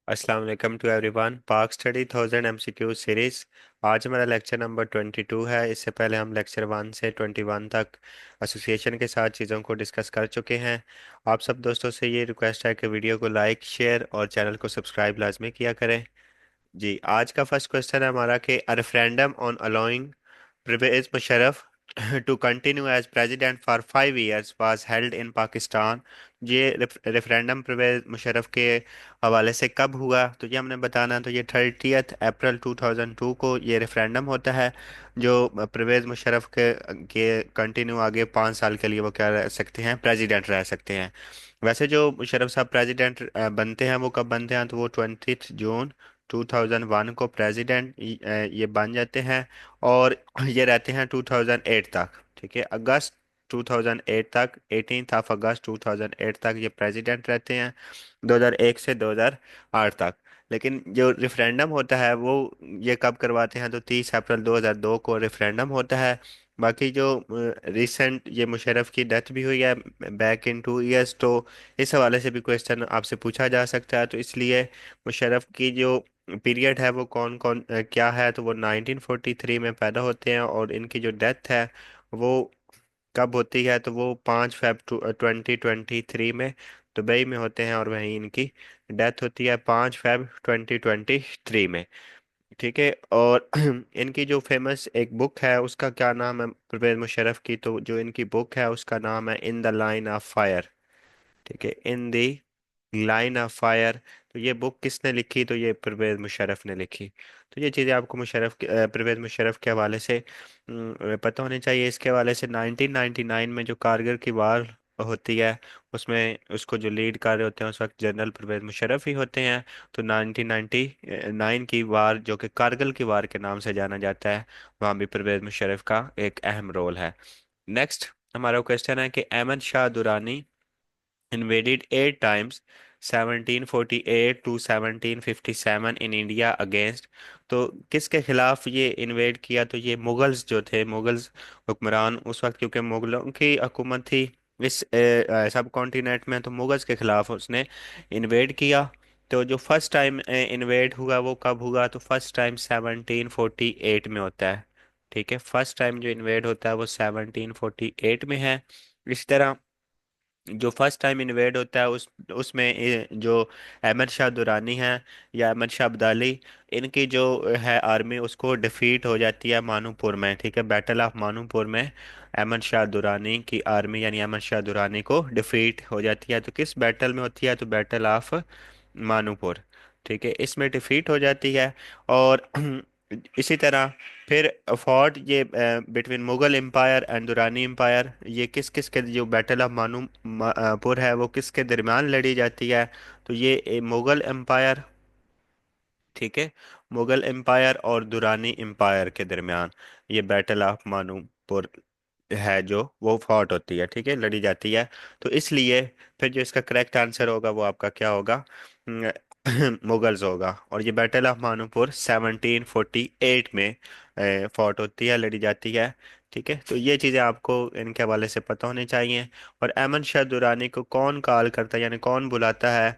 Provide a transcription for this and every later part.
अस्सलाम वालेकुम to everyone. पाक स्टडी 1000 MCQ सीरीज। आज हमारा लेक्चर नंबर 22 है। इससे पहले हम लेक्चर 1 से 21 तक एसोसिएशन के साथ चीज़ों को डिस्कस कर चुके हैं। आप सब दोस्तों से ये रिक्वेस्ट है कि वीडियो को लाइक शेयर और चैनल को सब्सक्राइब लाजमी किया करें। जी, आज का फर्स्ट क्वेश्चन है हमारा कि a referendum on allowing Pervez Musharraf to continue as president for 5 years was held in Pakistan. ये रेफरेंडम परवेज मुशर्रफ के हवाले से कब हुआ, तो ये हमने बताना है। तो ये 30 अप्रैल 2002 को ये रेफरेंडम होता है जो परवेज मुशर्रफ के कंटिन्यू आगे 5 साल के लिए वो क्या रह सकते हैं, प्रेसिडेंट रह सकते हैं। वैसे जो मुशर्रफ साहब प्रेसिडेंट बनते हैं वो कब बनते हैं, तो वो 20 जून 2001 को प्रेसिडेंट ये बन जाते हैं। और ये रहते हैं 2008 तक। ठीक है, अगस्त 2008 तक, 18 अगस्त 2008 तक ये प्रेसिडेंट रहते हैं, 2001 से 2008 तक। लेकिन जो रेफरेंडम होता है वो ये कब करवाते हैं, तो 30 अप्रैल 2002 को रेफरेंडम होता है। बाकी जो रिसेंट ये मुशर्रफ की डेथ भी हुई है बैक इन 2 years, तो इस हवाले से भी क्वेश्चन आपसे पूछा जा सकता है। तो इसलिए मुशर्रफ की जो पीरियड है वो कौन कौन क्या है, तो वो 1943 में पैदा होते हैं। और इनकी जो डेथ है वो कब होती है, तो वो 5 फेब 2023 में दुबई में होते हैं, और वहीं इनकी डेथ होती है 5 फेब 2023 में। ठीक है। और इनकी जो फेमस एक बुक है उसका क्या नाम है परवेज मुशर्रफ की, तो जो इनकी बुक है उसका नाम है in the line of fire. ठीक है, इन दी लाइन ऑफ फायर। तो ये बुक किसने लिखी, तो ये परवेज मुशर्रफ ने लिखी। तो ये चीज़ें आपको परवेज मुशर्रफ के हवाले से पता होनी चाहिए। इसके हवाले से 1999 में जो कारगिल की वार होती है उसमें उसको जो लीड कर रहे होते हैं उस वक्त जनरल परवेज मुशर्रफ ही होते हैं। तो 1999 की वार जो कि कारगिल की वार के नाम से जाना जाता है, वहाँ भी परवेज मुशर्रफ का एक अहम रोल है। नेक्स्ट हमारा क्वेश्चन है कि Ahmad Shah Durrani invaded 8 times 1748 to 1757 in India against। तो किसके खिलाफ ये इन्वेड किया, तो ये मुगल्स जो थे, मुगल्स हुक्मरान उस वक्त, क्योंकि मुगलों की हुकूमत थी इस सब कॉन्टिनेंट में, तो मुगल्स के खिलाफ उसने इन्वेड किया। तो जो फर्स्ट टाइम इन्वेड हुआ वो कब हुआ, तो फर्स्ट टाइम 1748 में होता है। ठीक है, फर्स्ट टाइम जो इन्वेड होता है वो 1748 में है। इस तरह जो फर्स्ट टाइम इन्वेड होता है उसमें जो अहमद शाह दुरानी है या अहमद शाह अब्दाली, इनकी जो है आर्मी उसको डिफीट हो जाती है मानूपुर में। ठीक है, बैटल ऑफ मानूपुर में अहमद शाह दुरानी की आर्मी यानी अहमद शाह दुरानी को डिफीट हो जाती है। तो किस बैटल में होती है, तो बैटल ऑफ मानूपुर। ठीक है, इसमें डिफीट हो जाती है। और इसी तरह फिर फॉर्ट ये between Mughal empire and Durrani empire, ये किस किस के जो बैटल ऑफ पुर है वो किसके दरमियान लड़ी जाती है, तो ये मुगल एम्पायर। ठीक है, मुगल एम्पायर और दुरानी एम्पायर के दरमियान ये बैटल ऑफ मानूपुर है जो वो फॉट होती है। ठीक है, लड़ी जाती है। तो इसलिए फिर जो इसका करेक्ट आंसर होगा वो आपका क्या होगा, मुगल्स होगा। और ये बैटल ऑफ मानूपुर 1748 में फॉट होती है, लड़ी जाती है। ठीक है, तो ये चीज़ें आपको इनके हवाले से पता होनी चाहिए। और अहमद शाह दुरानी को कौन कॉल करता है यानी कौन बुलाता है,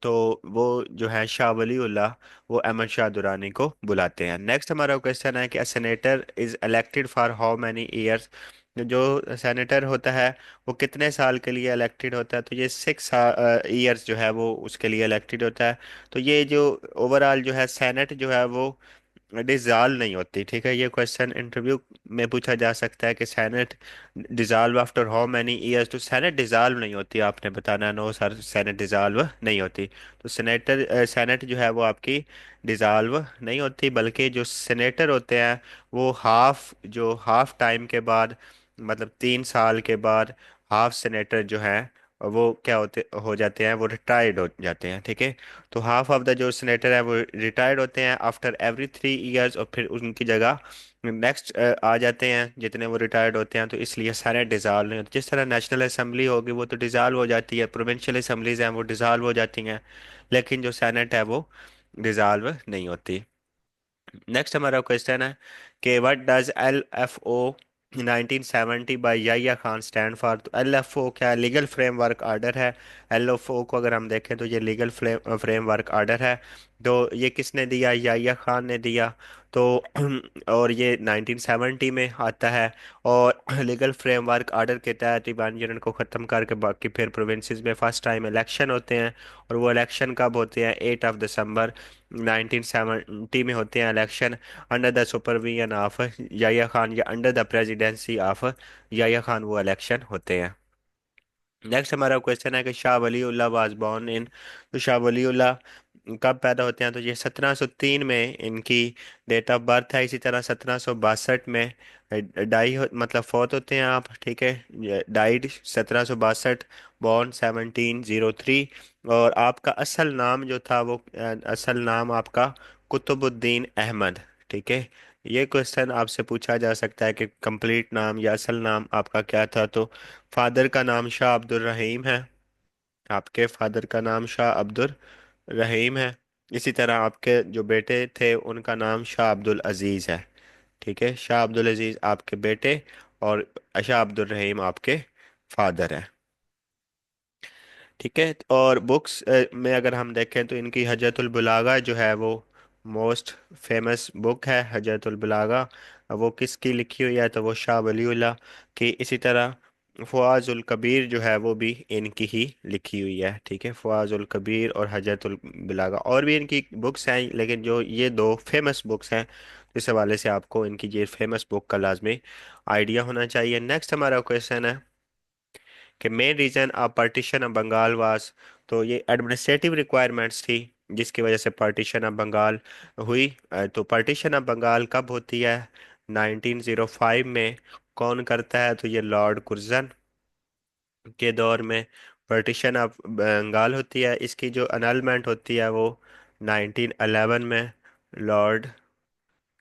तो वो जो है शाह वलीउल्लाह वो अहमद शाह दुरानी को बुलाते हैं। नेक्स्ट हमारा क्वेश्चन है कि senator is elected for how many years. जो सेनेटर होता है वो कितने साल के लिए इलेक्टेड होता है, तो ये 6 ईयर्स जो है वो उसके लिए इलेक्टेड होता है। तो ये जो ओवरऑल जो है सेनेट जो है वो डिसॉल्व नहीं होती। ठीक है, ये क्वेश्चन इंटरव्यू में पूछा जा सकता है कि senate dissolve after how many years. तो सेनेट डिसॉल्व नहीं होती, आपने बताना है नो सर सेनेट डिसॉल्व नहीं होती। तो सेनेट जो है वो आपकी डिसॉल्व नहीं होती, बल्कि जो सेनेटर होते हैं वो हाफ टाइम के बाद, मतलब 3 साल के बाद हाफ सेनेटर जो है वो क्या होते हो जाते हैं, वो रिटायर्ड हो जाते हैं। ठीक है, तो हाफ ऑफ द जो सेनेटर है वो रिटायर्ड होते हैं आफ्टर एवरी 3 years, और फिर उनकी जगह नेक्स्ट आ जाते हैं जितने वो रिटायर्ड होते हैं। तो इसलिए सारे डिसॉल्व नहीं होते। जिस तरह नेशनल असेंबली होगी वो तो डिसॉल्व हो जाती है, प्रोविंशियल असेंबलीज हैं वो डिसॉल्व हो जाती हैं, लेकिन जो सेनेट है वो डिसॉल्व नहीं होती। नेक्स्ट हमारा क्वेश्चन है कि what does LFO 1970 by Yahya Khan stand for. तो LFO क्या है? लीगल फ्रेमवर्क ऑर्डर है। LFO को अगर हम देखें तो ये लीगल फ्रेमवर्क ऑर्डर है। तो ये किसने दिया? याह्या खान ने दिया। तो और ये 1970 में आता है। और लीगल फ्रेमवर्क ऑर्डर के तहत ईरान यूनियन को ख़त्म करके बाकी फिर प्रोविंसेस में फर्स्ट टाइम इलेक्शन होते हैं। और वो इलेक्शन कब होते हैं? 8 दिसंबर 1970 में होते हैं election, under the supervision of Yahya Khan या under the presidency of Yahya Khan वो इलेक्शन होते हैं। नेक्स्ट हमारा क्वेश्चन है कि Shah Waliullah was born in. तो शाह वलीउल्लाह कब पैदा होते हैं? तो ये 1703 में इनकी डेट ऑफ बर्थ है। इसी तरह 1762 में मतलब फौत होते हैं आप, ठीक है। Died 1762, born 1703। और आपका असल नाम जो था वो असल नाम आपका कुतुबुद्दीन अहमद, ठीक है। ये क्वेश्चन आपसे पूछा जा सकता है कि कंप्लीट नाम या असल नाम आपका क्या था। तो फादर का नाम शाह अब्दुल रहीम है। आपके फादर का नाम शाह अब्दुल रहीम है। इसी तरह आपके जो बेटे थे उनका नाम शाह अब्दुल अजीज है, ठीक है। शाह अब्दुल अजीज आपके बेटे और शाह अब्दुल रहीम आपके फादर है, ठीक है। और बुक्स में अगर हम देखें तो इनकी हजतुल बुलागा जो है वो मोस्ट फेमस बुक है। हजतुल बुलागा वो किसकी लिखी हुई है? तो वो शाह वलीउल्लाह की। इसी तरह फ़वाज़ुल कबीर जो है वो भी इनकी ही लिखी हुई है, ठीक है। फ़वाज़ुल कबीर और हजतुल बुलागा और भी इनकी बुक्स हैं, लेकिन जो ये दो फेमस बुक्स हैं, इस हवाले से आपको इनकी ये फेमस बुक का लाजमी आइडिया होना चाहिए। नेक्स्ट हमारा क्वेश्चन है कि main reason of partition of Bengal was. तो ये एडमिनिस्ट्रेटिव रिक्वायरमेंट्स थी जिसकी वजह से पार्टीशन ऑफ बंगाल हुई। तो पार्टीशन ऑफ बंगाल कब होती है? 1905 में। कौन करता है? तो ये लॉर्ड कुर्जन के दौर में पार्टीशन ऑफ बंगाल होती है। इसकी जो अनलमेंट होती है वो 1911 में लॉर्ड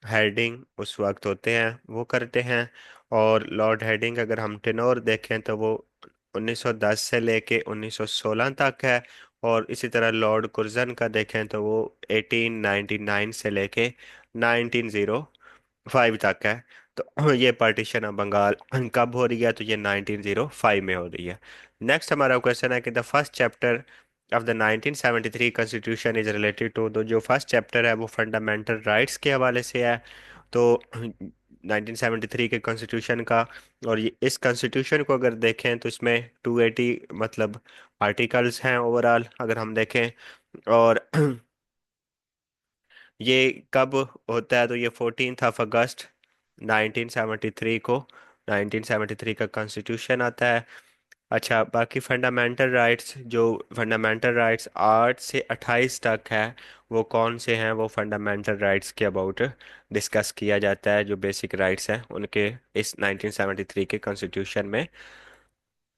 हेडिंग उस वक्त होते हैं, वो करते हैं। और लॉर्ड हेडिंग अगर हम टेनोर देखें तो वो 1910 से लेके 1916 तक है। और इसी तरह लॉर्ड कुर्जन का देखें तो वो 1899 से लेके 1905 तक है। तो ये पार्टीशन ऑफ बंगाल कब हो रही है? तो ये 1905 में हो रही है। नेक्स्ट हमारा क्वेश्चन है कि the first chapter of the 1973 constitution is related to. तो जो फर्स्ट चैप्टर है वो फंडामेंटल राइट्स के हवाले से है। तो 1973 के कॉन्स्टिट्यूशन का, और ये इस कॉन्स्टिट्यूशन को अगर देखें तो इसमें 280 मतलब आर्टिकल्स हैं ओवरऑल अगर हम देखें। और ये कब होता है? तो ये 14 अगस्त 1973 को 1973 का कॉन्स्टिट्यूशन आता है। अच्छा, बाकी फंडामेंटल राइट्स, जो फंडामेंटल राइट्स 8 से 28 तक है, वो कौन से हैं? वो फंडामेंटल राइट्स के अबाउट डिस्कस किया जाता है। जो बेसिक राइट्स हैं उनके इस 1973 के कॉन्स्टिट्यूशन में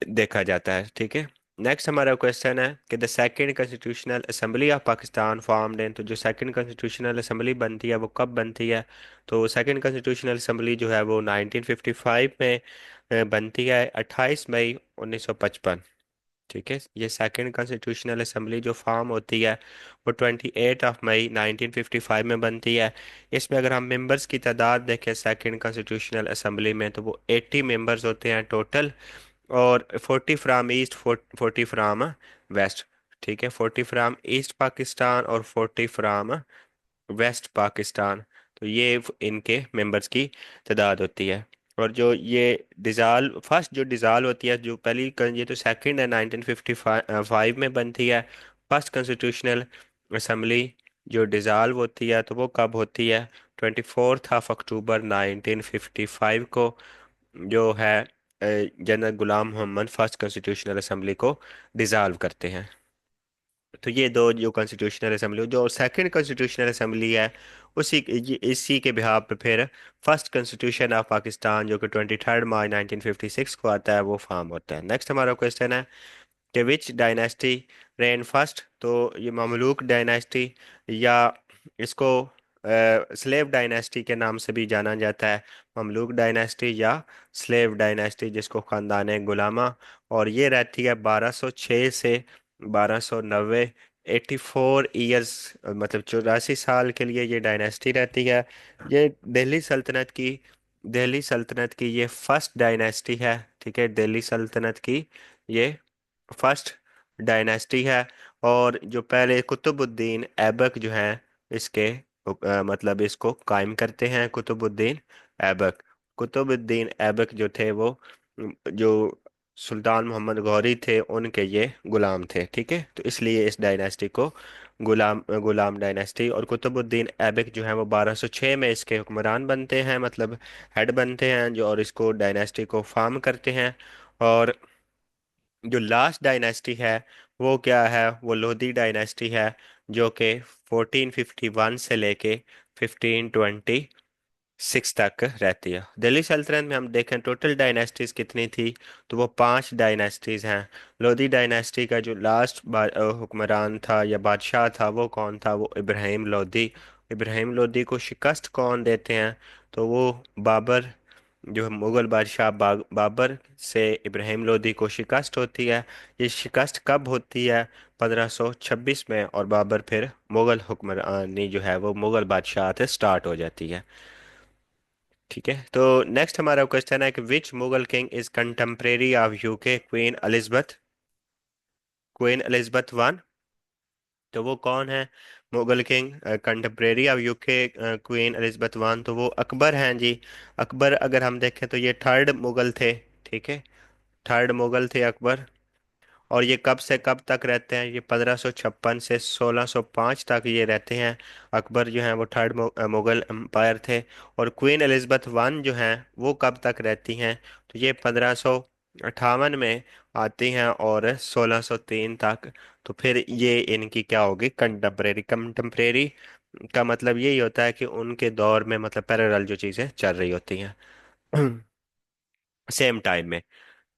देखा जाता है, ठीक है। नेक्स्ट हमारा क्वेश्चन है कि the second constitutional assembly of Pakistan formed in. तो जो सेकंड कॉन्स्टिट्यूशनल असेंबली बनती है वो कब बनती है? तो सेकंड कॉन्स्टिट्यूशनल असेंबली जो है वो 1955 में बनती है, 28 मई 1955, ठीक है। ये सेकंड कॉन्स्टिट्यूशनल असेंबली जो फॉर्म होती है वो 28 मई 1955 में बनती है। इसमें अगर हम मेंबर्स की तादाद देखें सेकंड कॉन्स्टिट्यूशनल असेंबली में तो वो 80 मेंबर्स होते हैं टोटल। और 40 फ्राम ईस्ट, 40 फ्राम वेस्ट, ठीक है। 40 फ्राम ईस्ट पाकिस्तान और 40 फ्राम वेस्ट पाकिस्तान। तो ये इनके मेंबर्स की तादाद होती है। और जो ये डिज़ाल्व फर्स्ट जो डिज़ाल्व होती है, जो पहली ये तो सेकंड है 1955 में बनती है। फर्स्ट कॉन्स्टिट्यूशनल असेंबली जो डिज़ाल्व होती है तो वो कब होती है? 24 अक्टूबर 1955 को, जो है जनरल गुलाम मोहम्मद फर्स्ट कॉन्स्टिट्यूशनल असेंबली को डिज़ाल्व करते हैं। तो ये दो जो कॉन्स्टिट्यूशनल असेंबली, जो सेकंड कॉन्स्टिट्यूशनल असेंबली है, इसी के बिहाफ पे फिर फर्स्ट कॉन्स्टिट्यूशन ऑफ पाकिस्तान जो कि 23 मार्च 1956 को आता है वो फॉर्म होता है। नेक्स्ट हमारा क्वेश्चन है कि विच डायनेस्टी रेन फर्स्ट। तो ये ममलूक डायनेस्टी या इसको स्लेव डायनेस्टी के नाम से भी जाना जाता है। ममलूक डायनेस्टी या स्लेव डायनेस्टी जिसको ख़ानदान गुलामा। और ये रहती है 1206 से 1290, 84 ईयर्स, मतलब 84 साल के लिए ये डायनेस्टी रहती है। ये दिल्ली सल्तनत की दिल्ली सल्तनत की ये फर्स्ट डायनेस्टी है। ठीक है, दिल्ली सल्तनत की ये फर्स्ट डायनेस्टी है। और जो पहले कुतुबुद्दीन ऐबक जो है इसके मतलब इसको कायम करते हैं कुतुबुद्दीन ऐबक। कुतुबुद्दीन ऐबक जो थे वो जो सुल्तान मोहम्मद गौरी थे उनके ये गुलाम थे। ठीक है, तो इसलिए इस डायनेस्टी को गुलाम गुलाम डायनेस्टी। और कुतुबुद्दीन ऐबक जो है वो 1206 में इसके हुक्मरान बनते हैं, मतलब हेड बनते हैं जो, और इसको डायनेस्टी को फॉर्म करते हैं। और जो लास्ट डायनेस्टी है वो क्या है, वो लोधी डायनेस्टी है, जो कि 1451 से लेके 1526 तक रहती है। दिल्ली सल्तनत में हम देखें टोटल डायनेस्टीज कितनी थी, तो वो 5 डायनेस्टीज हैं। लोधी डायनेस्टी का जो लास्ट हुक्मरान था या बादशाह था वो कौन था, वो इब्राहिम लोधी। इब्राहिम लोधी को शिकस्त कौन देते हैं, तो वो बाबर, जो मुगल बादशाह बाबर से इब्राहिम लोदी को शिकस्त होती है। ये शिकस्त कब होती है, 1526 में, और बाबर फिर मुगल हुक्मरानी जो है वो मुगल बादशाह से स्टार्ट हो जाती है। ठीक है, तो नेक्स्ट हमारा क्वेश्चन है कि which Mughal king is contemporary of UK Queen Elizabeth. Queen Elizabeth one, तो वो कौन है Mughal king contemporary of UK Queen Elizabeth one, तो वो अकबर हैं जी। अकबर अगर हम देखें तो ये थर्ड मुगल थे। ठीक है, थर्ड मुगल थे अकबर। और ये कब से कब तक रहते हैं, ये 1556 से 1605 तक ये रहते हैं। अकबर जो हैं वो थर्ड मुगल एम्पायर थे। और क्वीन एलिजबेथ वन जो हैं वो कब तक रहती हैं, तो ये 1558 में आती हैं और 1603 तक। तो फिर ये इनकी क्या होगी, कंटेम्परेरी। कंटेम्परेरी का मतलब यही होता है कि उनके दौर में, मतलब पैरेलल जो चीज़ें चल रही होती हैं सेम टाइम में।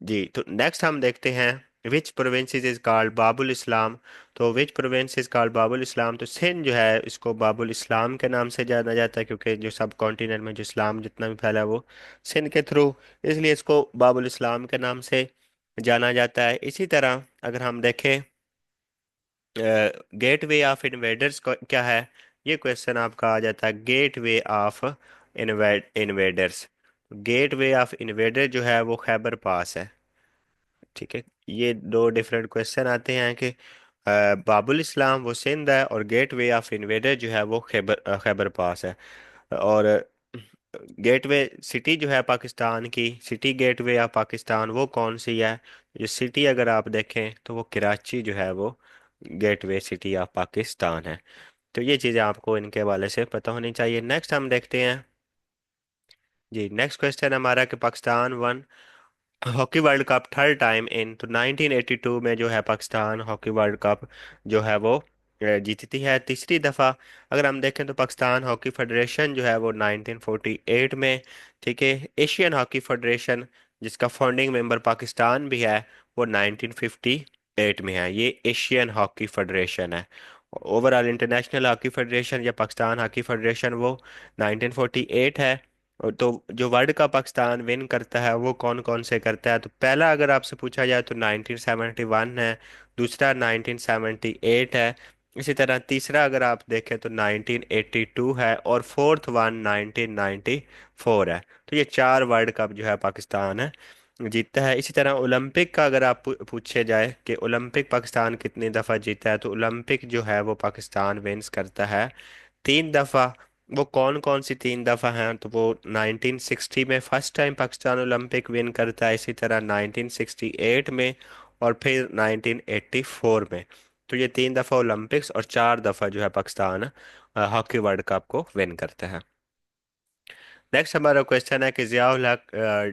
जी, तो नेक्स्ट हम देखते हैं विच प्रोविंस इज कॉल्ड बाबुल इस्लाम। तो विच प्रोविंस इज कॉल्ड बाबुल इस्लाम, तो सिंध जो है इसको बाबुल इस्लाम के नाम से जाना जाता है, क्योंकि जो सब कॉन्टिनेंट में जो इस्लाम जितना भी फैला है वो सिंध के थ्रू, इसलिए इसको बाबुल इस्लाम के नाम से जाना जाता है। इसी तरह अगर हम देखें गेट वे ऑफ इन्वेडर्स क्या है, ये क्वेश्चन आपका आ जाता है, gateway of invaders. Gateway of invader जो है वो खैबर पास है। ठीक है, ये दो डिफरेंट क्वेश्चन आते हैं कि बाबुल इस्लाम वो सिंध है और गेट वे ऑफ इन्वेडर जो है वो खैबर पास है। और गेटवे सिटी जो है पाकिस्तान की, सिटी गेटवे ऑफ पाकिस्तान वो कौन सी है, जो सिटी अगर आप देखें तो वो कराची जो है वो गेटवे सिटी ऑफ पाकिस्तान है। तो ये चीज़ें आपको इनके हवाले से पता होनी चाहिए। नेक्स्ट हम देखते हैं जी, नेक्स्ट क्वेश्चन हमारा कि Pakistan one hockey world cup third time in, तो 1982 में जो है पाकिस्तान हॉकी वर्ल्ड कप जो है वो जीतती है तीसरी दफ़ा। अगर हम देखें तो पाकिस्तान हॉकी फेडरेशन जो है वो 1948 में। ठीक है, एशियन हॉकी फेडरेशन जिसका फाउंडिंग मेंबर पाकिस्तान भी है वो 1958 में है। ये एशियन हॉकी फेडरेशन है। ओवरऑल इंटरनेशनल हॉकी फेडरेशन या पाकिस्तान हॉकी फेडरेशन वो 1948 है। और तो जो वर्ल्ड कप पाकिस्तान विन करता है वो कौन कौन से करता है, तो पहला अगर आपसे पूछा जाए तो 1971 है, दूसरा 1978 है, इसी तरह तीसरा अगर आप देखें तो 1982 है, और फोर्थ वन 1994 है। तो ये 4 वर्ल्ड कप जो है पाकिस्तान है जीतता है। इसी तरह ओलंपिक का अगर आप पूछे जाए कि ओलंपिक पाकिस्तान कितनी दफ़ा जीता है, तो ओलंपिक जो है वो पाकिस्तान विंस करता है 3 दफ़ा। वो कौन कौन सी 3 दफ़ा हैं, तो वो 1960 में first time Pakistan Olympic win करता है, इसी तरह 1968 में, और फिर 1984 में। तो ये 3 दफ़ा ओलंपिक्स और 4 दफ़ा जो है पाकिस्तान हॉकी वर्ल्ड कप को विन करता है। नेक्स्ट हमारा क्वेश्चन है कि Ziaul Haq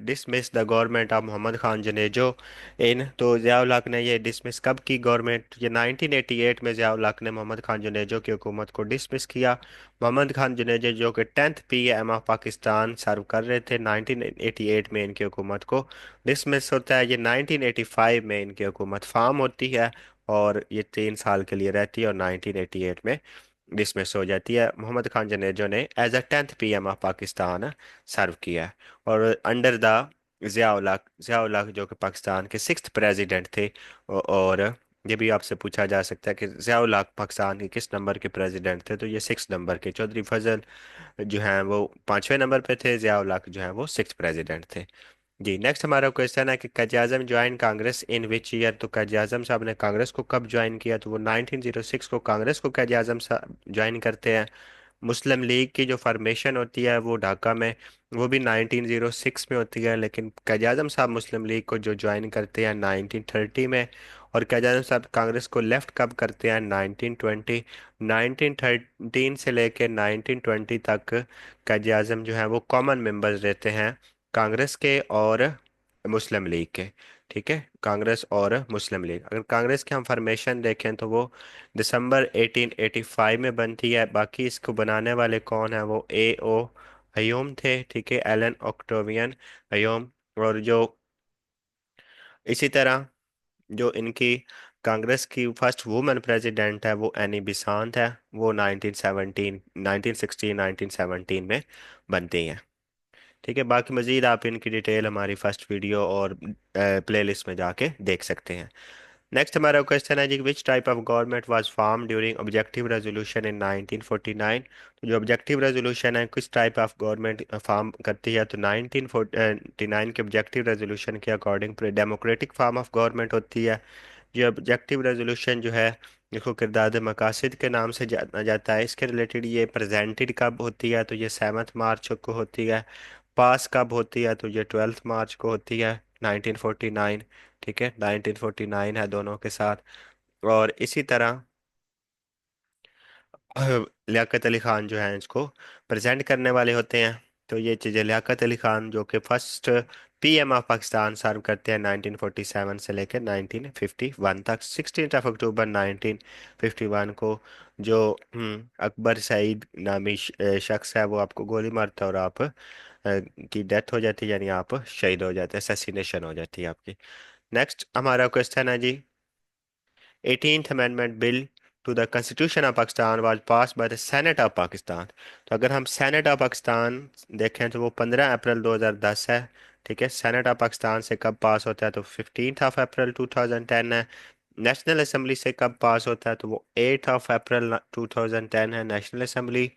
dismiss the government of Mohammad Khan Junejo in, तो ज़ियाउल हक ने ये डिसमिस कब की, गवर्नमेंट ये 1988 में ज़ियाउल हक ने मोहम्मद खान जनेजो की हुकूमत को डिसमिस किया। मोहम्मद खान जनेजो जो कि 10th PM ऑफ पाकिस्तान सर्व कर रहे थे, 1988 में इनकी हुकूमत को डिसमिस होता है। ये 1985 में इनकी हुकूमत फार्म होती है और ये 3 साल के लिए रहती है, और 1988 में डिसमिस हो जाती है। मोहम्मद खान जनेजो ने as a 10th PM of Pakistan serve किया है। और अंडर द ज़िया उल हक जो कि पाकिस्तान के 6th प्रेसिडेंट थे, और ये भी आपसे पूछा जा सकता है कि ज़ियाउल हक पाकिस्तान के किस नंबर के प्रेसिडेंट थे, तो ये 6 नंबर के। चौधरी फजल जो हैं वो 5वें नंबर पे थे, ज़ियाउल हक जो है वो 6 प्रेसिडेंट थे। जी, नेक्स्ट हमारा क्वेश्चन है कि Quaid Azam join Congress in which year. तो कायद आज़म साहब ने कांग्रेस को कब ज्वाइन किया, तो वो 1906 को कांग्रेस को कायद आज़म साहब ज्वाइन करते हैं। मुस्लिम लीग की जो फॉर्मेशन होती है वो ढाका में, वो भी 1906 में होती है, लेकिन कायद आज़म साहब मुस्लिम लीग को जो ज्वाइन करते हैं 1930 में। और कायद आज़म साहब कांग्रेस को लेफ्ट कब करते हैं, 1920। 1913 से लेकर 1920 तक कायद आज़म जो है वो कॉमन मेंबर्स रहते हैं कांग्रेस के और मुस्लिम लीग के। ठीक है, कांग्रेस और मुस्लिम लीग। अगर कांग्रेस की हम फॉर्मेशन देखें तो वो दिसंबर 1885 में बनती है। बाकी इसको बनाने वाले कौन है, वो ए ओ हयूम थे। ठीक है, एलन ऑक्टेवियन हयूम। और जो इसी तरह जो इनकी कांग्रेस की फर्स्ट वुमेन प्रेसिडेंट है वो एनी बिसांत है। वो 1917 1916 1917 में बनती हैं। ठीक है, बाकी मजीद आप इनकी डिटेल हमारी फर्स्ट वीडियो और प्लेलिस्ट में जाके देख सकते हैं। नेक्स्ट हमारा क्वेश्चन है जी, which type of government was form during objective resolution in 1949। तो जो ऑब्जेक्टिव रेजोल्यूशन है किस टाइप ऑफ गवर्नमेंट फॉर्म करती है, तो 1949 के ऑब्जेक्टिव रेजोल्यूशन के according democratic form of government होती है। ये ऑब्जेक्टिव रेजोल्यूशन जो है इसको किरदाद मकासद के नाम से जाना जाता है। इसके रिलेटेड ये प्रेजेंटेड कब होती है, तो ये 7 मार्च को होती है। पास कब होती है, तो ये 12 मार्च को होती है, 1949। ठीक है, 1949 है दोनों के साथ। और इसी तरह लियाकत अली खान जो है इसको प्रेजेंट करने वाले होते हैं। तो ये चीज़ें लियाकत अली खान जो कि फर्स्ट पीएम ऑफ पाकिस्तान सर्व करते हैं 1947 से लेकर 1951 तक। 16 अक्टूबर 1951 को जो अकबर सईद नामी शख्स है वो आपको गोली मारता है और आप की डेथ हो जाती है, यानी आप शहीद हो जाते हैं, असैसिनेशन हो जाती है आपकी। नेक्स्ट हमारा क्वेश्चन है जी, 18th Amendment Bill to the Constitution of Pakistan was passed by the Senate of Pakistan। तो अगर हम सेनेट ऑफ पाकिस्तान देखें तो वो 15 अप्रैल 2010 है। ठीक है, सेनेट ऑफ पाकिस्तान से कब पास होता है, तो 15 अप्रैल 2010 है। नेशनल असेंबली से कब पास होता है, तो वो 8 अप्रैल 2010 है, नेशनल असेंबली।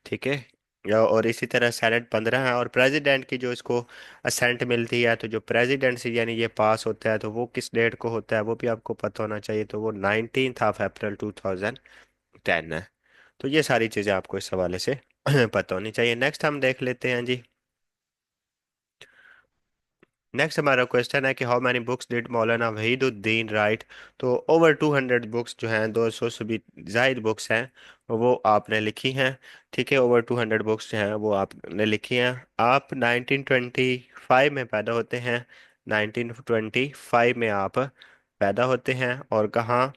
ठीक है, और इसी तरह सेनेट 15 है। और प्रेसिडेंट की जो इसको असेंट मिलती है, तो जो प्रेसिडेंसी यानी ये पास होता है तो वो किस डेट को होता है वो भी आपको पता होना चाहिए, तो वो 19 अप्रैल 2010 है। तो ये सारी चीज़ें आपको इस हवाले से पता होनी चाहिए। नेक्स्ट हम देख लेते हैं जी, नेक्स्ट हमारा क्वेश्चन है कि how many books did Maulana Wahiduddin right. तो ओवर 200 बुक्स जो हैं, 200 से भी जायद बुक्स हैं वो आपने लिखी हैं। ठीक है, ओवर 200 बुक्स जो हैं वो आपने लिखी हैं। आप 1925 में पैदा होते हैं, 1925 में आप पैदा होते हैं। और कहाँ,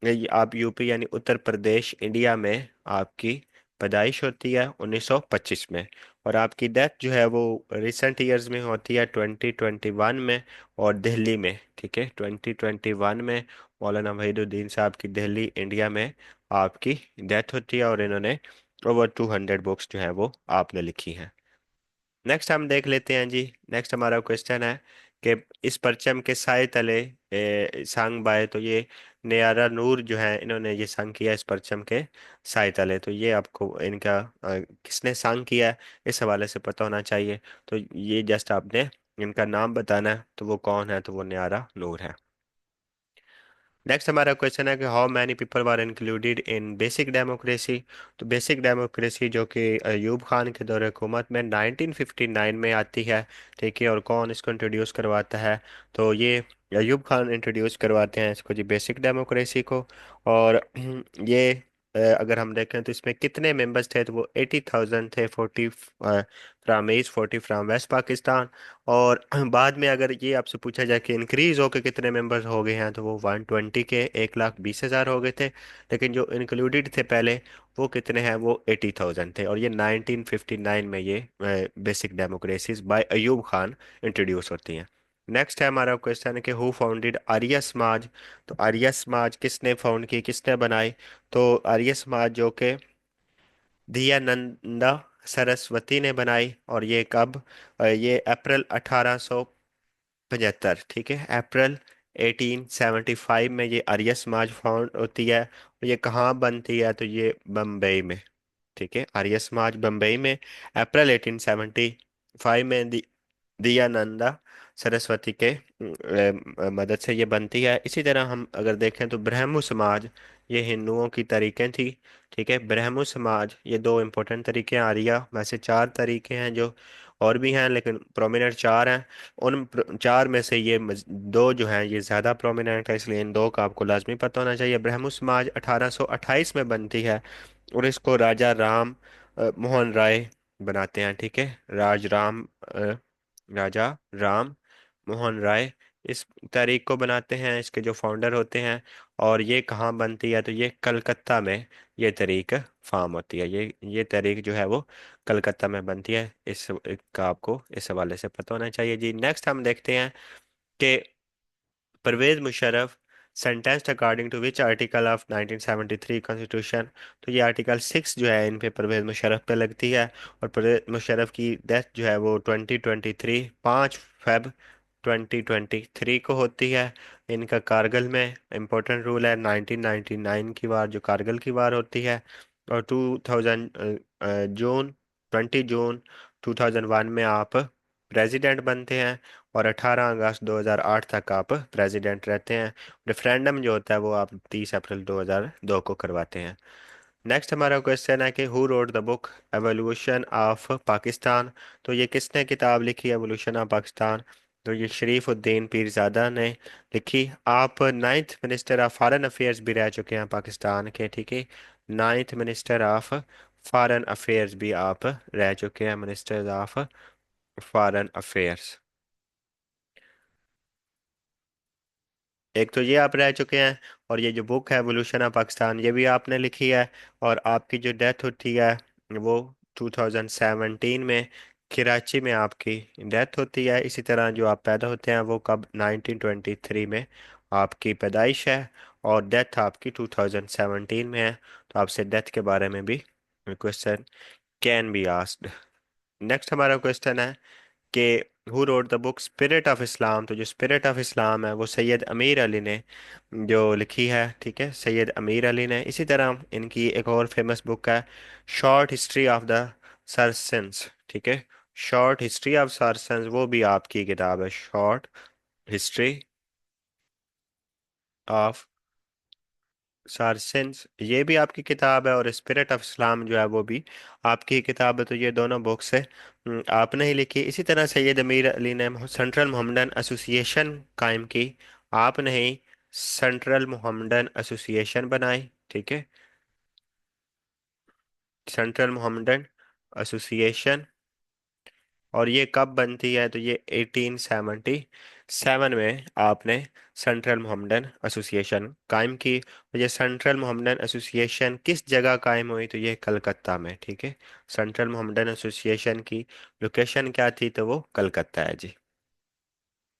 ये आप यूपी यानी उत्तर प्रदेश इंडिया में आपकी पैदाइश होती है 1925 में। और आपकी डेथ जो है वो रिसेंट ईयर्स में होती है 2021 में, और दिल्ली में। ठीक है, 2021 में मौलाना वहीदुद्दीन साहब की दिल्ली इंडिया में आपकी डेथ होती है, और इन्होंने ओवर 200 बुक्स जो है वो आपने लिखी हैं। नेक्स्ट हम देख लेते हैं जी, नेक्स्ट हमारा क्वेश्चन है कि इस परचम के साए तले संग बाय। तो ये नियारा नूर जो है इन्होंने ये संग किया इस परचम के साए तले। तो ये आपको इनका किसने संग किया है, इस हवाले से पता होना चाहिए। तो ये जस्ट आपने इनका नाम बताना है, तो वो कौन है, तो वो नियारा नूर है। नेक्स्ट हमारा क्वेश्चन है कि how many people were included in basic democracy. तो बेसिक डेमोक्रेसी जो कि अयूब खान के दौर हुकूमत में 1959 में आती है। ठीक है, और कौन इसको इंट्रोड्यूस करवाता है, तो ये अयूब खान इंट्रोड्यूस करवाते हैं इसको जी, बेसिक डेमोक्रेसी को। और ये अगर हम देखें तो इसमें कितने मेंबर्स थे, तो वो 80,000 थे। 40 from east, 40 from west Pakistan. और बाद में अगर ये आपसे पूछा जाए कि इंक्रीज होके कितने मेंबर्स हो गए हैं, तो वो 120 के 1,20,000 हो गए थे। लेकिन जो इंक्लूडेड थे पहले वो कितने हैं, वो 80,000 थे। और ये 1959 में ये basic democracies by Ayub Khan introduce होती हैं। नेक्स्ट है हमारा क्वेश्चन है कि हु फाउंडेड आर्य समाज। तो आर्य समाज किसने फाउंड की, किसने बनाई, तो आर्य समाज जो कि दयानंदा सरस्वती ने बनाई। और ये कब, ये अप्रैल 1875। ठीक है, अप्रैल 1875 में ये आर्य समाज फाउंड होती है, और ये कहाँ बनती है? तो ये बम्बई में। ठीक है, आर्य समाज बम्बई में अप्रैल 1875 में दयानंदा सरस्वती के मदद से ये बनती है। इसी तरह हम अगर देखें तो ब्रह्मो समाज, ये हिंदुओं की तरीकें थी। ठीक है, ब्रह्मो समाज, ये दो इंपॉर्टेंट तरीके हैं। आर्या वैसे चार तरीके हैं जो और भी हैं, लेकिन प्रोमिनेंट चार हैं। उन चार में से ये दो जो हैं ये ज़्यादा प्रोमिनेंट है, इसलिए इन दो का आपको लाजमी पता होना चाहिए। ब्रह्मो समाज 1828 में बनती है, और इसको राजा राम मोहन राय बनाते हैं। ठीक है, राजा राम मोहन राय इस तारीख को बनाते हैं, इसके जो फाउंडर होते हैं। और ये कहाँ बनती है? तो ये कलकत्ता में ये तारीख फार्म होती है। ये तारीख जो है वो कलकत्ता में बनती है। इस का आपको इस हवाले से पता होना चाहिए जी। नेक्स्ट हम देखते हैं कि Pervez Musharraf sentenced according to which article of 1973 constitution. तो ये आर्टिकल 6 जो है इन पे परवेज मुशर्रफ पे लगती है। और परवेज मुशर्रफ की डेथ जो है वो 2023 5 फेब 2023 को होती है। इनका कारगिल में इम्पोर्टेंट रूल है 1999 की वार, जो कारगिल की वार होती है। और 20 जून 2001 में आप प्रेसिडेंट बनते हैं, और 18 अगस्त 2008 तक आप प्रेसिडेंट रहते हैं। रेफरेंडम जो होता है वो आप 30 अप्रैल 2002 को करवाते हैं। नेक्स्ट हमारा क्वेश्चन है कि who wrote the book evolution of Pakistan. तो ये किसने किताब लिखी एवोल्यूशन ऑफ पाकिस्तान? तो ये शरीफ उद्दीन पीरजादा ने लिखी। आप ninth minister of foreign affairs भी रह चुके हैं पाकिस्तान के। ठीक है, ninth minister of foreign affairs भी आप रह चुके हैं, मिनिस्टर ऑफ फॉरेन अफेयर्स। एक तो ये आप रह चुके हैं, और ये जो बुक है एवोल्यूशन ऑफ पाकिस्तान ये भी आपने लिखी है। और आपकी जो डेथ होती है वो 2017 में कराची में आपकी डेथ होती है। इसी तरह जो आप पैदा होते हैं वो कब? 1923 में आपकी पैदाइश है, और डेथ आपकी 2017 में है। तो आपसे डेथ के बारे में भी question can be asked. Next हमारा क्वेश्चन है कि who wrote the book spirit of Islam. तो जो स्पिरिट ऑफ इस्लाम है वो सैयद अमीर अली ने जो लिखी है। ठीक है, सैयद अमीर अली ने। इसी तरह इनकी एक और फेमस बुक है शॉर्ट हिस्ट्री ऑफ द सरसेंस। ठीक है, शॉर्ट हिस्ट्री ऑफ सरसेंस वो भी आपकी किताब है, शॉर्ट हिस्ट्री ऑफ सार्सेंस ये भी आपकी किताब है। और स्पिरिट ऑफ इस्लाम जो है वो भी आपकी किताब है। तो ये दोनों बुक्स है आपने ही लिखी। इसी तरह सैयद अमीर अली ने सेंट्रल मोहम्मदन एसोसिएशन कायम की, आपने ही सेंट्रल मोहम्मदन एसोसिएशन बनाई। ठीक है, सेंट्रल मोहम्मदन एसोसिएशन। और ये कब बनती है? तो ये 1877 में आपने सेंट्रल मोहम्मदन एसोसिएशन कायम की। और ये सेंट्रल मोहम्मदन एसोसिएशन किस जगह कायम हुई? तो ये कलकत्ता में। ठीक है, सेंट्रल मोहम्मदन एसोसिएशन की लोकेशन क्या थी? तो वो कलकत्ता है जी।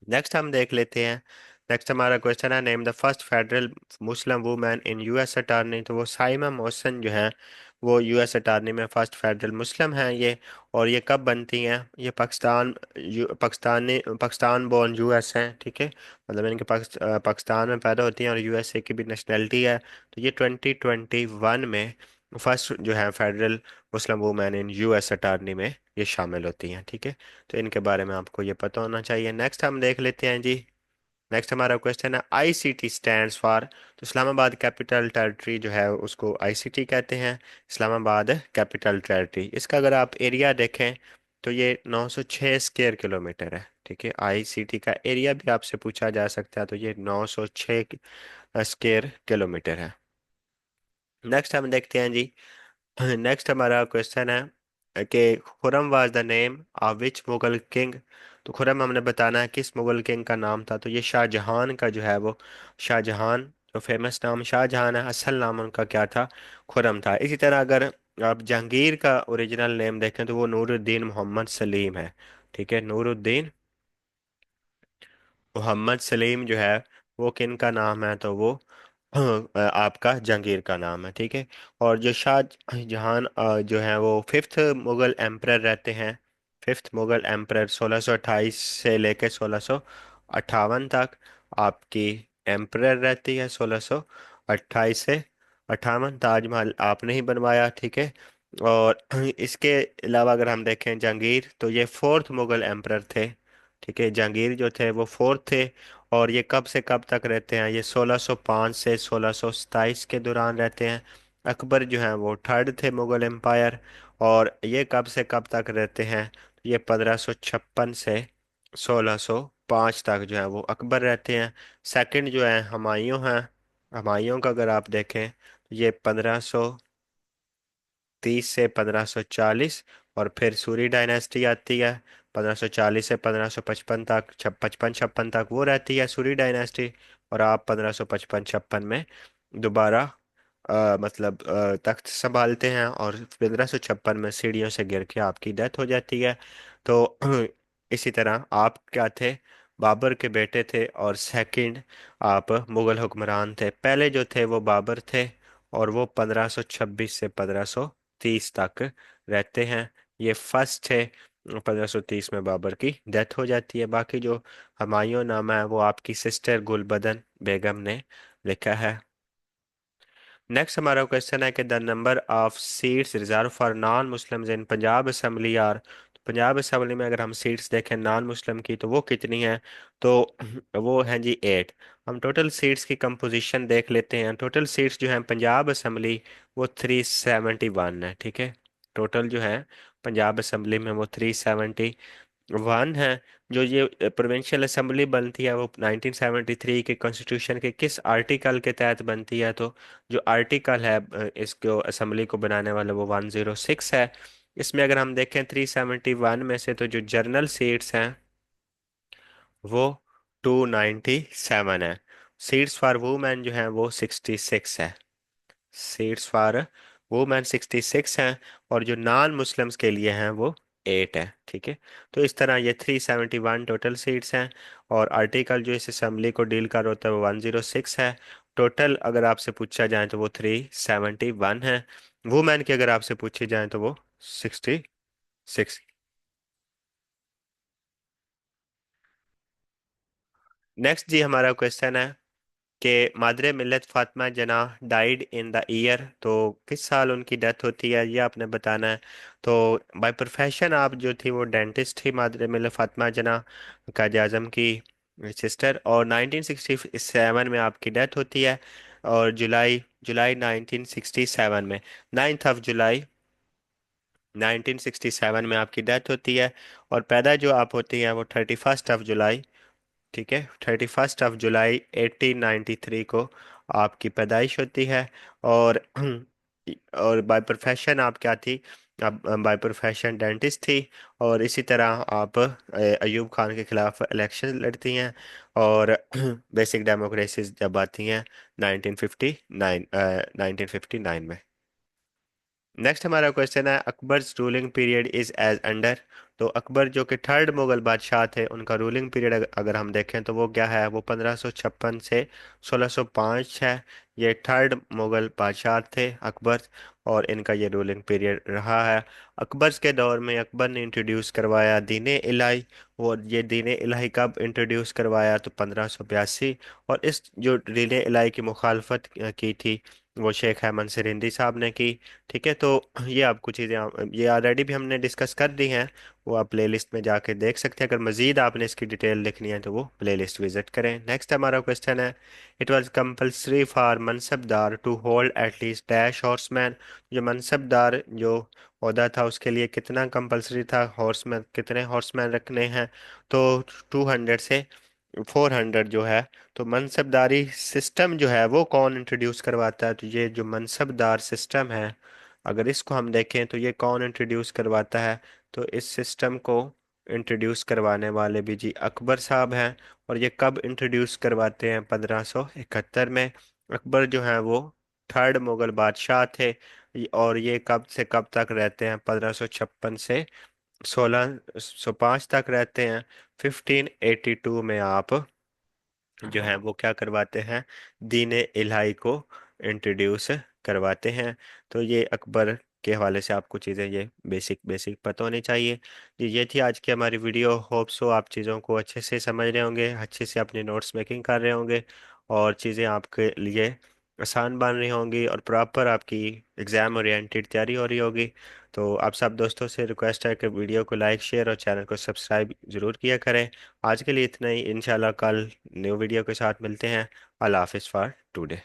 नेक्स्ट हम देख लेते हैं। नेक्स्ट हमारा क्वेश्चन है name the first federal Muslim women in US attorney. तो वो साइमा मोहसन जो है वो यूएस अटॉर्नी में फर्स्ट फेडरल मुस्लिम हैं ये। और ये कब बनती हैं? ये पाकिस्तान बोर्न यूएस हैं। ठीक है, मतलब इनके पाकिस्तान में पैदा होती हैं, और यूएसए की भी नेशनलिटी है। तो ये 2021 में फर्स्ट जो है federal Muslim women in US attorney में ये शामिल होती हैं। ठीक है, तो इनके बारे में आपको ये पता होना चाहिए। नेक्स्ट हम देख लेते हैं जी। नेक्स्ट हमारा क्वेश्चन है आईसीटी स्टैंड्स फॉर। तो इस्लामाबाद कैपिटल टेरिटरी जो है उसको आईसीटी कहते हैं, इस्लामाबाद कैपिटल टेरिटरी। इसका अगर आप एरिया देखें तो ये 906 स्क्वायर किलोमीटर है। ठीक है, आईसीटी का एरिया भी आपसे पूछा जा सकता है, तो ये 906 स्क्वायर किलोमीटर है। नेक्स्ट हम देखते हैं जी। नेक्स्ट हमारा क्वेश्चन है कि Khurram was the name of which Mughal king. तो खुरम हमने बताना है किस मुगल किंग का नाम था। तो ये शाहजहां का जो है वो शाहजहां, जो फेमस नाम शाहजहां है, असल नाम उनका क्या था? खुरम था। इसी तरह अगर आप जहांगीर का ओरिजिनल नेम देखें तो वो नूरुद्दीन मोहम्मद सलीम है। ठीक है, नूरुद्दीन मोहम्मद सलीम जो है वो किन का नाम है? तो वो आपका जहांगीर का नाम है। ठीक है, और जो शाहजहां जो है वो फिफ्थ मुगल एम्परर रहते हैं। फिफ्थ मुगल एम्परर 1628 से लेकर 1658 तक। आपकी एम्परर रहती है 1628 से 58। ताजमहल आपने ही बनवाया, ठीक है। और इसके अलावा अगर हम देखें जहांगीर, तो ये फोर्थ मुगल एम्परर थे, ठीक है। जहांगीर जो थे वो फोर्थ थे। और ये कब से कब तक रहते हैं? ये 1605 से 1627 के दौरान रहते हैं। अकबर जो हैं वो थर्ड थे मुगल एम्पायर। और ये कब से कब तक रहते हैं? ये 1556 से 1605 तक जो है वो अकबर रहते हैं। सेकंड जो है हुमायूं हैं। हुमायूं का अगर आप देखें तो ये 1530 से 1540। और फिर सूरी डायनेस्टी आती है 1540 से 1555 तक, 55 56 तक वो रहती है सूरी डायनेस्टी। और आप 1555 56 में दोबारा मतलब तख्त संभालते हैं, और 1556 में सीढ़ियों से गिर के आपकी डेथ हो जाती है। तो इसी तरह आप क्या थे? बाबर के बेटे थे। और सेकंड आप मुगल हुक्मरान थे। पहले जो थे वो बाबर थे, और वो 1526 से 1530 तक रहते हैं। ये फर्स्ट थे। 1530 में बाबर की डेथ हो जाती है। बाकी जो हुमायूं नामा है वो आपकी सिस्टर गुलबदन बेगम ने लिखा है। नेक्स्ट हमारा क्वेश्चन है कि the number of seats reserve for non Muslims in Punjab assembly are. तो पंजाब असेंबली में अगर हम सीट्स देखें नॉन मुस्लिम की तो वो कितनी है? तो वो है जी 8। हम टोटल सीट्स की कंपोजिशन देख लेते हैं। टोटल सीट्स जो हैं पंजाब असेंबली वो 371 है, ठीक है। टोटल जो है पंजाब असेंबली में वो 371 है। जो ये प्रोविंशियल असेंबली बनती है वो 1973 के कॉन्स्टिट्यूशन के किस आर्टिकल के तहत बनती है? तो जो आर्टिकल है इसको असेंबली को बनाने वाला वो 106 है। इसमें अगर हम देखें 371 में से तो जो जर्नल सीट्स हैं वो 297 है। सीट्स फॉर वुमेन जो है वो 66 है। सीट्स फॉर वुमेन 66 हैं। और जो नॉन मुस्लिम्स के लिए हैं वो 8 है, ठीक है। तो इस तरह ये 371 टोटल सीट्स हैं। और आर्टिकल जो इस असेंबली को डील कर होता है वो 106 है। टोटल अगर आपसे पूछा जाए तो वो 371 है। वुमेन की अगर आपसे पूछी जाए तो वो 66। नेक्स्ट जी हमारा क्वेश्चन है कि मादरे मिल्लत फातिमा जना डाइड इन द ईयर। तो किस साल उनकी डेथ होती है ये आपने बताना है। तो बाय प्रोफेशन आप जो थी वो डेंटिस्ट थी, मादरे मिल्लत फातिमा जना कायद आजम की सिस्टर। और 1967 में आपकी डेथ होती है। और जुलाई जुलाई 1967 में 9 जुलाई 1967 में आपकी डेथ होती है। और पैदा जो आप होती हैं वो 31 जुलाई, ठीक है, 31 जुलाई 1893 को आपकी पैदाइश होती है। और और बाय प्रोफेशन आप क्या थी? आप बाय प्रोफेशन डेंटिस्ट थी। और इसी तरह आप अयूब खान के खिलाफ इलेक्शन लड़ती हैं। और बेसिक डेमोक्रेसी जब आती हैं 1959 में। नेक्स्ट हमारा क्वेश्चन है Akbar's ruling period is as under. तो अकबर जो कि थर्ड मुगल बादशाह थे उनका रूलिंग पीरियड अगर हम देखें तो वो क्या है? वो 1556 से 1605 है। ये थर्ड मुगल बादशाह थे अकबर। और इनका ये रूलिंग पीरियड रहा है। अकबर के दौर में अकबर ने इंट्रोड्यूस करवाया दीन इलाही। और ये दीन इलाही कब इंट्रोड्यूस करवाया? तो 1582। और इस जो दीन इलाही की मुखालफत की थी वो शेख अहमद सिरिंदी साहब ने की, ठीक है। तो ये आपको चीज़ें ये ऑलरेडी भी हमने डिस्कस कर दी हैं। वो आप प्लेलिस्ट में जाके देख सकते हैं। अगर मजीद आपने इसकी डिटेल लिखनी है तो वो प्लेलिस्ट विजिट करें। नेक्स्ट हमारा क्वेश्चन है it was compulsory for mansabdar to hold at least dash horseman. जो मनसबदार जो ओहदा था उसके लिए कितना कंपलसरी था? हॉर्समैन कितने हॉर्समैन रखने हैं? तो 200 से 400 जो है। तो मनसबदारी सिस्टम जो है वो कौन इंट्रोड्यूस करवाता है? तो ये जो मनसबदार सिस्टम है अगर इसको हम देखें तो ये कौन इंट्रोड्यूस करवाता है? तो इस सिस्टम को इंट्रोड्यूस करवाने वाले भी जी अकबर साहब हैं। और ये कब इंट्रोड्यूस करवाते हैं? 1571 में। अकबर जो हैं वो थर्ड मुगल बादशाह थे। और ये कब से कब तक रहते हैं? 1556 से 1605 तक रहते हैं। 1582 में आप जो है वो क्या करवाते हैं? दीन इलाही को इंट्रोड्यूस करवाते हैं। तो ये अकबर के हवाले से आपको चीज़ें ये बेसिक बेसिक पता होनी चाहिए। ये थी आज की हमारी वीडियो। होप सो आप चीज़ों को अच्छे से समझ रहे होंगे, अच्छे से अपने नोट्स मेकिंग कर रहे होंगे और चीज़ें आपके लिए आसान बन रही होंगी और प्रॉपर आपकी एग्ज़ाम ओरिएंटेड तैयारी हो रही होगी। तो आप सब दोस्तों से रिक्वेस्ट है कि वीडियो को लाइक शेयर और चैनल को सब्सक्राइब ज़रूर किया करें। आज के लिए इतना ही, इंशाल्लाह कल न्यू वीडियो के साथ मिलते हैं। अल्लाह हाफिज़ फॉर टुडे।